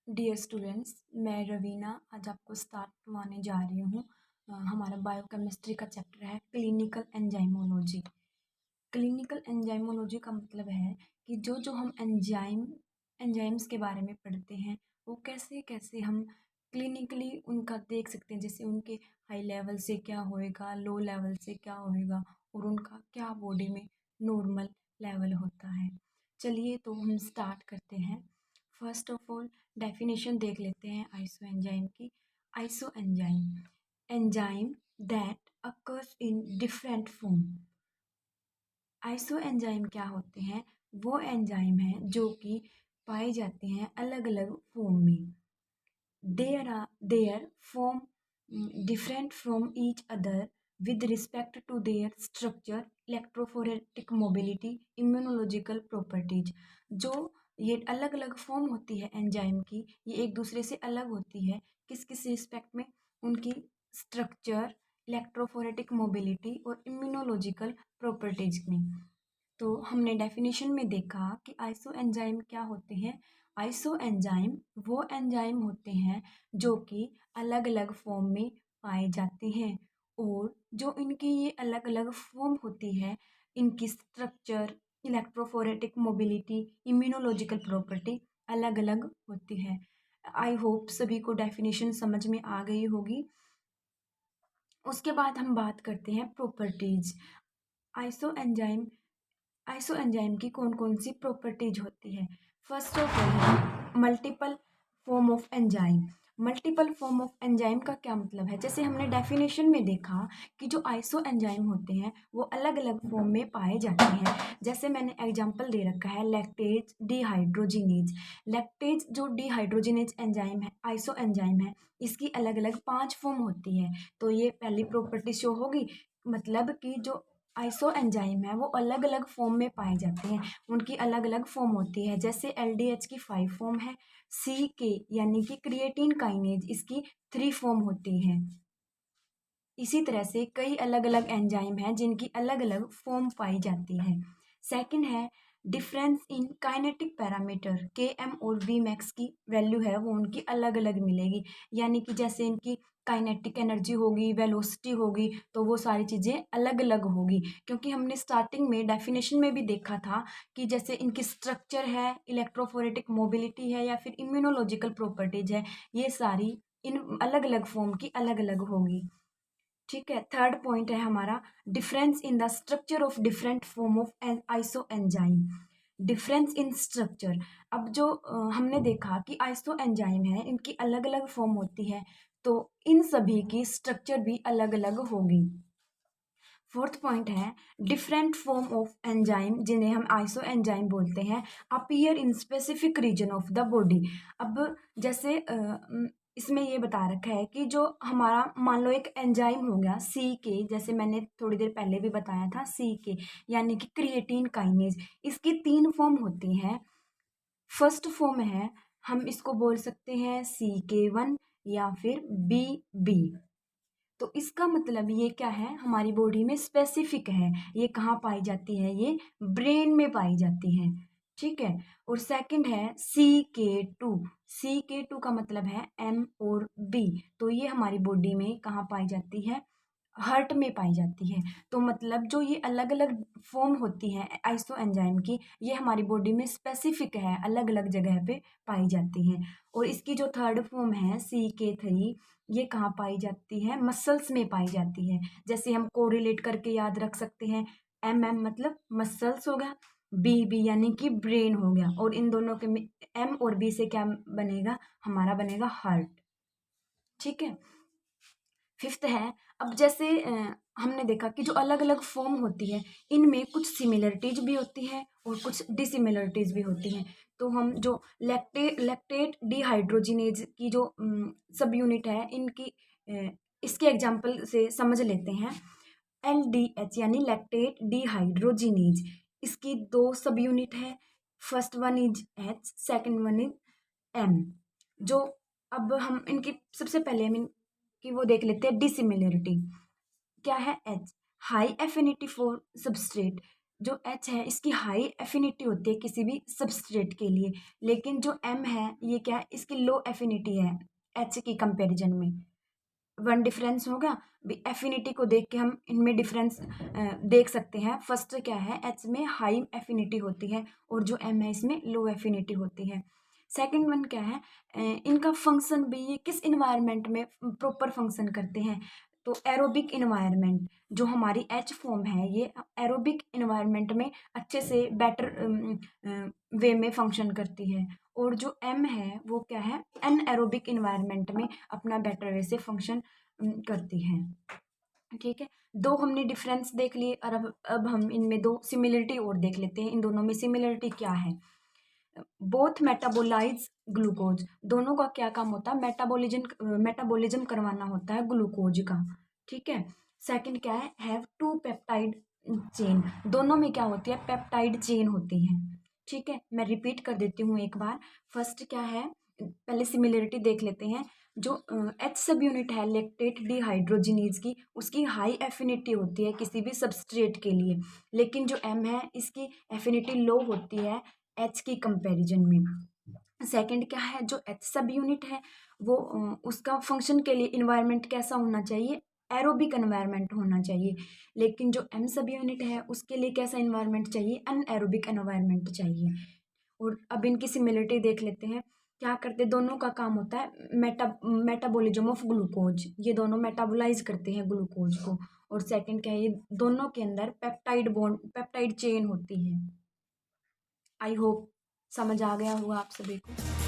Dear students, मैं रवीना आज आपको स्टार्ट करवाने जा रही हूँ। हमारा बायोकेमिस्ट्री का चैप्टर है क्लिनिकल एंजाइमोलॉजी। क्लिनिकल एंजाइमोलॉजी का मतलब है कि जो जो हम एंजाइम्स के बारे में पढ़ते हैं वो कैसे कैसे हम क्लिनिकली उनका देख सकते हैं। जैसे उनके हाई लेवल से क्या होएगा, लो लेवल से क्या होएगा और उनका क्या बॉडी में नॉर्मल लेवल होता है। चलिए तो हम स्टार्ट करते हैं। फर्स्ट ऑफ ऑल डेफिनेशन देख लेते हैं आइसो एंजाइम की। Iso enzyme, enzyme that occurs in different form. Iso enzyme क्या होते हैं? वो एंजाइम हैं जो कि पाए जाते हैं अलग अलग फॉर्म में। Their form different from each other with respect to their structure, electrophoretic mobility, immunological properties। जो ये अलग अलग फॉर्म होती है एंजाइम की, ये एक दूसरे से अलग होती है। किस किस रिस्पेक्ट में? उनकी स्ट्रक्चर, इलेक्ट्रोफोरेटिक मोबिलिटी और इम्यूनोलॉजिकल प्रॉपर्टीज में। तो हमने डेफिनेशन में देखा कि आइसो एंजाइम क्या होते हैं। आइसो एंजाइम वो एंजाइम होते हैं जो कि अलग अलग फॉर्म में पाए जाते हैं, और जो इनकी ये अलग अलग फॉर्म होती है, इनकी structure, electrophoretic mobility, immunological property अलग अलग होती है। आई होप सभी को डेफिनेशन समझ में आ गई होगी। उसके बाद हम बात करते हैं properties. Iso enzyme iso enzyme की कौन कौन सी प्रॉपर्टीज होती है? First of all, multiple form of enzyme. Multiple form of enzyme का क्या मतलब है? जैसे हमने डेफिनेशन में देखा कि जो आइसो एंजाइम होते हैं वो अलग अलग फॉर्म में पाए जाते हैं। जैसे मैंने एग्जांपल दे रखा है लैक्टेज डिहाइड्रोजिनेज। लैक्टेज जो डिहाइड्रोजिनेज एंजाइम है, आइसो एंजाइम है, इसकी अलग अलग 5 फॉर्म होती है। तो ये पहली प्रॉपर्टी शो होगी, मतलब कि जो आइसो एंजाइम है वो अलग अलग फॉर्म में पाए जाते हैं, उनकी अलग अलग फॉर्म होती है। जैसे एलडीएच की 5 फॉर्म है, सी के यानी कि क्रिएटिन काइनेज, इसकी 3 फॉर्म होती है। इसी तरह से कई अलग अलग एंजाइम हैं जिनकी अलग अलग फॉर्म पाई जाती है। सेकंड है डिफरेंस इन काइनेटिक पैरामीटर। के एम और वी मैक्स की वैल्यू है वो उनकी अलग अलग मिलेगी, यानी कि जैसे इनकी काइनेटिक एनर्जी होगी, वेलोसिटी होगी, तो वो सारी चीज़ें अलग अलग होगी। क्योंकि हमने स्टार्टिंग में डेफिनेशन में भी देखा था कि जैसे इनकी स्ट्रक्चर है, इलेक्ट्रोफोरेटिक मोबिलिटी है या फिर इम्यूनोलॉजिकल प्रॉपर्टीज है, ये सारी इन अलग अलग फॉर्म की अलग अलग होगी। ठीक है। थर्ड पॉइंट है हमारा difference in the structure of different form of iso enzyme. Difference in structure, अब जो हमने देखा कि आइसो एंजाइम है, इनकी अलग अलग फॉर्म होती है, तो इन सभी की स्ट्रक्चर भी अलग अलग होगी। फोर्थ पॉइंट है डिफरेंट फॉर्म ऑफ एंजाइम, जिन्हें हम आइसो एंजाइम बोलते हैं, appear in specific region of the body. अब जैसे इसमें ये बता रखा है कि जो हमारा मान लो एक एंजाइम हो गया सी के, जैसे मैंने थोड़ी देर पहले भी बताया था सी के यानी कि क्रिएटिन काइनेज, इसकी 3 फॉर्म होती हैं। फर्स्ट फॉर्म है, हम इसको बोल सकते हैं CK1 या फिर BB। तो इसका मतलब ये क्या है, हमारी बॉडी में स्पेसिफिक है। ये कहाँ पाई जाती है? ये ब्रेन में पाई जाती है। ठीक है। और सेकंड है CK2। CK2 का मतलब है M और B। तो ये हमारी बॉडी में कहाँ पाई जाती है? हार्ट में पाई जाती है। तो मतलब जो ये अलग अलग फॉर्म होती है आइसो एंजाइम की, ये हमारी बॉडी में स्पेसिफिक है, अलग अलग जगह पे पाई जाती हैं। और इसकी जो थर्ड फॉर्म है CK3, ये कहाँ पाई जाती है? मसल्स में पाई जाती है। जैसे हम कोरिलेट करके याद रख सकते हैं, MM मतलब मसल्स हो गया, BB यानी कि ब्रेन हो गया, और इन दोनों के M और B से क्या बनेगा? हमारा बनेगा हार्ट। ठीक है। फिफ्थ है, अब जैसे हमने देखा कि जो अलग अलग फॉर्म होती है, इनमें कुछ सिमिलरिटीज भी होती है और कुछ डिसिमिलरिटीज भी होती हैं। तो हम जो लैक्टेट डिहाइड्रोजिनेज की जो सब यूनिट है, इनकी इसके एग्जांपल से समझ लेते हैं। LDH यानी लैक्टेट डिहाइड्रोजिनेज, इसकी 2 सब यूनिट है। First one is H, second one is M। जो अब हम इनकी सबसे पहले हम कि वो देख लेते हैं डिसिमिलरिटी। क्या है? H, high affinity for substrate. जो H है इसकी हाई एफिनिटी होती है किसी भी सबस्ट्रेट के लिए, लेकिन जो M है ये क्या है, इसकी लो एफिनिटी है H की कंपैरिजन में। वन डिफरेंस हो गया। एफिनिटी को देख के हम इनमें डिफरेंस देख सकते हैं। फर्स्ट क्या है, एच में हाई एफिनिटी होती है और जो एम है इसमें लो एफिनिटी होती है। सेकंड वन क्या है, इनका फंक्शन भी ये किस इन्वायरमेंट में प्रॉपर फंक्शन करते हैं, तो एरोबिक इन्वायरमेंट जो हमारी एच फॉर्म है ये एरोबिक इन्वायरमेंट में अच्छे से बेटर वे में फंक्शन करती है। और जो एम है वो क्या है, एनएरोबिक इन्वायरमेंट में अपना बेटर वे से फंक्शन करती है। ठीक है, दो हमने डिफरेंस देख लिए और अब हम इनमें दो सिमिलरिटी और देख लेते हैं। इन दोनों में सिमिलरिटी क्या है, बोथ मेटाबोलाइज ग्लूकोज, दोनों का क्या काम होता है, मेटाबॉलिज्म करवाना होता है ग्लूकोज का। ठीक है, सेकंड क्या है, हैव टू पेप्टाइड चेन, दोनों में क्या होती है, पेप्टाइड चेन होती है। ठीक है, मैं रिपीट कर देती हूँ एक बार। फर्स्ट क्या है, पहले सिमिलरिटी देख लेते हैं। जो एच सब यूनिट है लैक्टेट डिहाइड्रोजिनेज की, उसकी हाई एफिनिटी होती है किसी भी सबस्ट्रेट के लिए, लेकिन जो एम है इसकी एफिनिटी लो होती है एच की कंपैरिजन में। सेकंड क्या है, जो एच सब यूनिट है वो उसका फंक्शन के लिए इन्वायरमेंट कैसा होना चाहिए, एरोबिक एनवायरमेंट होना चाहिए, लेकिन जो एम सब यूनिट है उसके लिए कैसा इन्वायरमेंट चाहिए, अनएरोबिक एनवायरमेंट चाहिए। और अब इनकी सिमिलरिटी देख लेते हैं। क्या करते, दोनों का काम होता है मेटाबॉलिज्म ऑफ ग्लूकोज, ये दोनों मेटाबोलाइज करते हैं ग्लूकोज को। और सेकंड क्या है, ये दोनों के अंदर पेप्टाइड चेन होती है। आई होप समझ आ गया होगा आप सभी को।